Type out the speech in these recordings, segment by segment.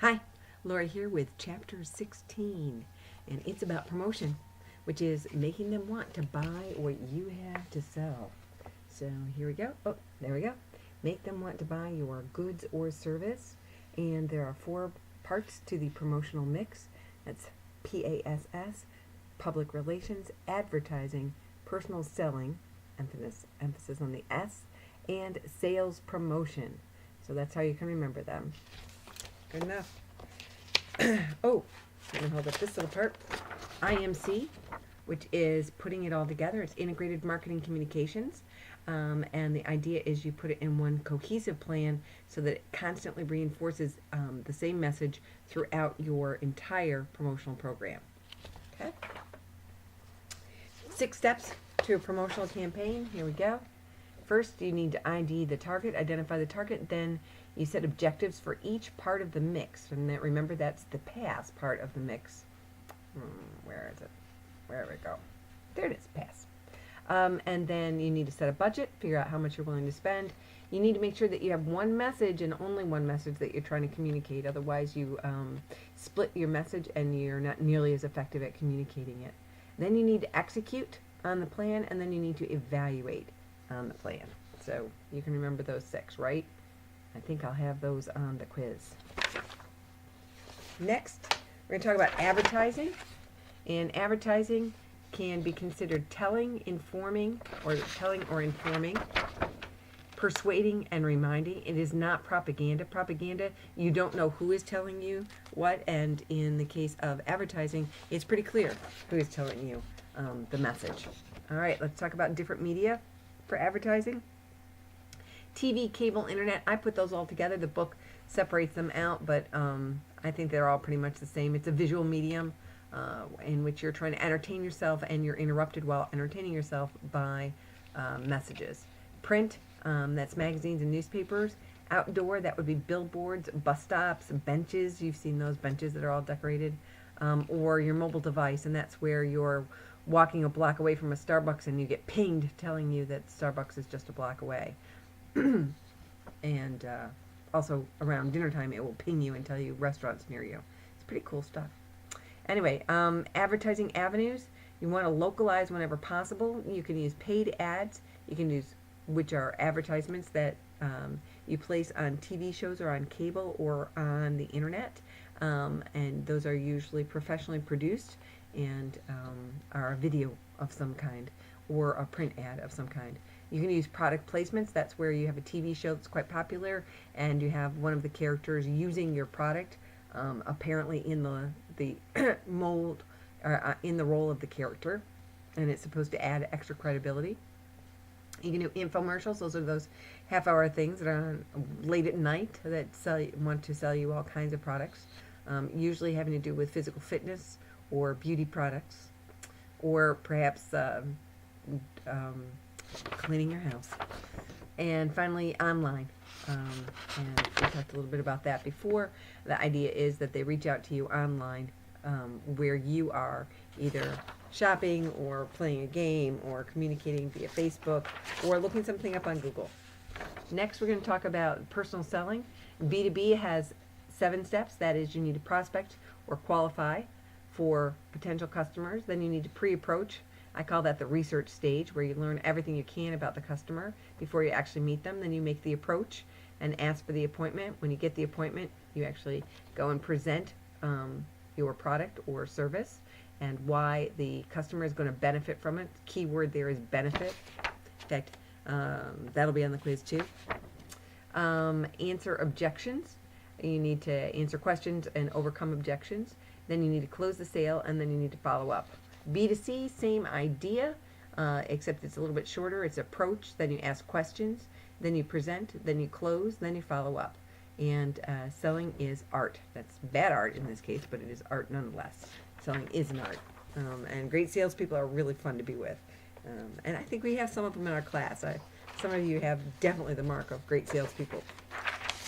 Hi, Laura here with chapter 16, and it's about promotion, which is making them want to buy what you have to sell. So here we go. Oh, there we go. Make them want to buy your goods or service, and there are 4 parts to the promotional mix. That's PASS, public relations, advertising, personal selling, emphasis on the S, and sales promotion. So that's how you can remember them. Good enough. Oh, I'm going to hold up this little part. IMC, which is putting it all together. It's integrated marketing communications. And the idea is you put it in one cohesive plan so that it constantly reinforces the same message throughout your entire promotional program. Okay? 6 steps to a promotional campaign. Here we go. First, you need to ID the target, identify the target, then you set objectives for each part of the mix. And that, remember, that's the pass part of the mix. Where is it? Where we go? There it is, pass. And then you need to set a budget, figure out how much you're willing to spend. You need to make sure that you have one message and only one message that you're trying to communicate. Otherwise, you split your message and you're not nearly as effective at communicating it. Then you need to execute on the plan, and then you need to evaluate on the plan. So you can remember those 6, right? I think I'll have those on the quiz. Next, we're going to talk about advertising. And advertising can be considered telling, informing, or informing, persuading, and reminding. It is not propaganda. Propaganda, you don't know who is telling you what, and in the case of advertising, it's pretty clear who is telling you the message. All right, let's talk about different media for advertising. TV, cable, internet, I put those all together. The book separates them out, but I think they're all pretty much the same. It's a visual medium in which you're trying to entertain yourself, and you're interrupted while entertaining yourself by messages. Print, that's magazines and newspapers. Outdoor, that would be billboards, bus stops, benches. You've seen those benches that are all decorated. Or your mobile device, and that's where you're walking a block away from a Starbucks and you get pinged telling you that Starbucks is just a block away. And also around dinner time, it will ping you and tell you restaurants near you. It's pretty cool stuff. Anyway, advertising avenues, you want to localize whenever possible. You can use paid ads. You can use, which are advertisements that you place on TV shows or on cable or on the internet. And those are usually professionally produced and are a video of some kind or a print ad of some kind. You can use product placements. That's where you have a TV show that's quite popular and you have one of the characters using your product, apparently in the mold, in the role of the character, and it's supposed to add extra credibility. You can do infomercials. Those are those half-hour things that are on late at night that want to sell you all kinds of products, usually having to do with physical fitness or beauty products, or perhaps cleaning your house. And finally, online. And we talked a little bit about that before. The idea is that they reach out to you online, where you are either shopping or playing a game or communicating via Facebook or looking something up on Google. Next, we're going to talk about personal selling. B2B has 7 steps. That is, you need to prospect or qualify for potential customers. Then you need to pre-approach. I call that the research stage, where you learn everything you can about the customer before you actually meet them. Then you make the approach and ask for the appointment. When you get the appointment, you actually go and present your product or service and why the customer is going to benefit from it. Key word there is benefit. In fact, that'll be on the quiz too. Answer objections. You need to answer questions and overcome objections. Then you need to close the sale, and then you need to follow up. B2C, same idea, except it's a little bit shorter. It's approach, then you ask questions, then you present, then you close, then you follow up. And selling is art. That's bad art in this case, but it is art nonetheless. Selling is an art. And great salespeople are really fun to be with. And I think we have some of them in our class. Some of you have definitely the mark of great salespeople.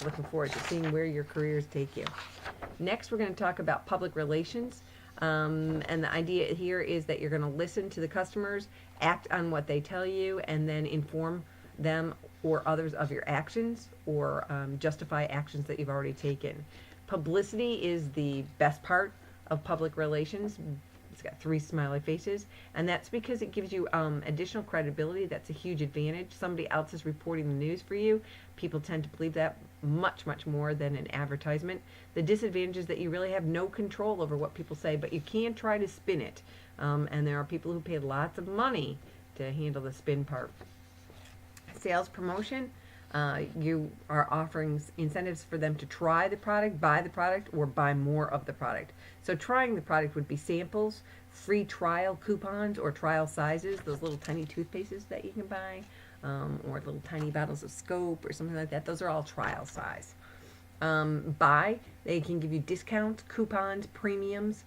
Looking forward to seeing where your careers take you. Next, we're going to talk about public relations. And the idea here is that you're going to listen to the customers, act on what they tell you, and then inform them or others of your actions, or justify actions that you've already taken. Publicity is the best part of public relations. It's got 3 smiley faces, and that's because it gives you additional credibility. That's a huge advantage. Somebody else is reporting the news for you. People tend to believe that much, much more than an advertisement. The disadvantage is that you really have no control over what people say, but you can try to spin it. And there are people who pay lots of money to handle the spin part. Sales promotion. You are offering incentives for them to try the product, buy the product, or buy more of the product. So trying the product would be samples, free trial coupons, or trial sizes, those little tiny toothpastes that you can buy, or little tiny bottles of Scope or something like that. Those are all trial size. Buy, they can give you discounts, coupons, premiums.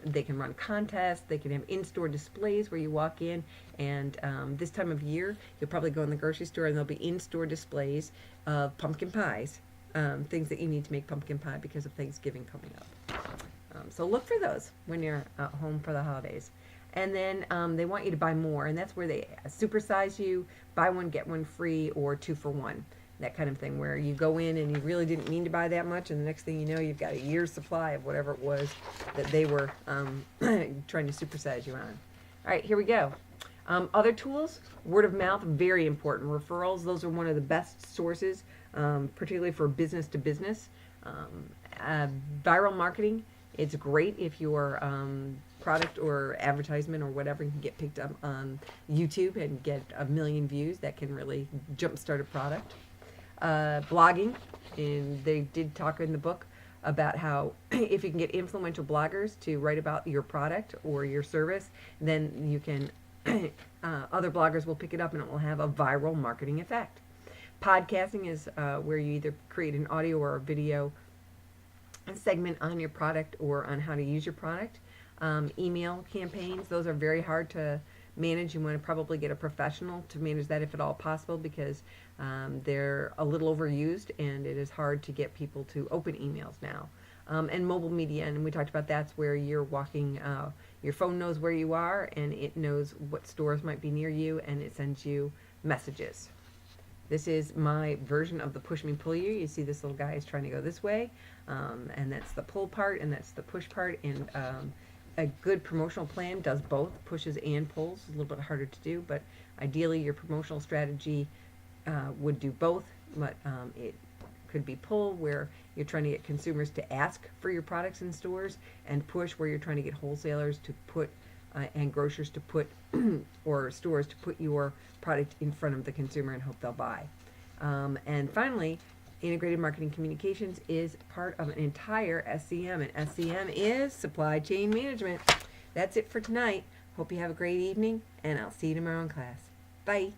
They can run contests. They can have in-store displays where you walk in, and this time of year, you'll probably go in the grocery store and there'll be in-store displays of pumpkin pies, things that you need to make pumpkin pie because of Thanksgiving coming up. So look for those when you're at home for the holidays. And then they want you to buy more, and that's where they supersize you, buy one, get one free, or 2 for 1. That kind of thing, where you go in and you really didn't mean to buy that much, and the next thing you know, you've got a year's supply of whatever it was that they were trying to supersize you on. All right, here we go. Other tools, word of mouth, very important. Referrals, those are one of the best sources, particularly for business to business. Viral marketing, it's great if your product or advertisement or whatever can get picked up on YouTube and get 1 million views. That can really jumpstart a product. Blogging, and they did talk in the book about how if you can get influential bloggers to write about your product or your service, then you can other bloggers will pick it up and it will have a viral marketing effect. Podcasting is where you either create an audio or a video segment on your product or on how to use your product. Email campaigns, those are very hard to manage. You want to probably get a professional to manage that if at all possible, because they're a little overused and it is hard to get people to open emails now. And mobile media, and we talked about that's where you're walking, your phone knows where you are and it knows what stores might be near you and it sends you messages. This is my version of the push me pull you. You see this little guy is trying to go this way, and that's the pull part and that's the push part, and a good promotional plan does both, pushes and pulls. A little bit harder to do, but ideally your promotional strategy would do both, but it could be pull, where you're trying to get consumers to ask for your products in stores, and push, where you're trying to get wholesalers to put and grocers to put or stores to put your product in front of the consumer and hope they'll buy. And finally, integrated marketing communications is part of an entire SCM, and SCM is supply chain management. That's it for tonight. Hope you have a great evening, and I'll see you tomorrow in class. Bye.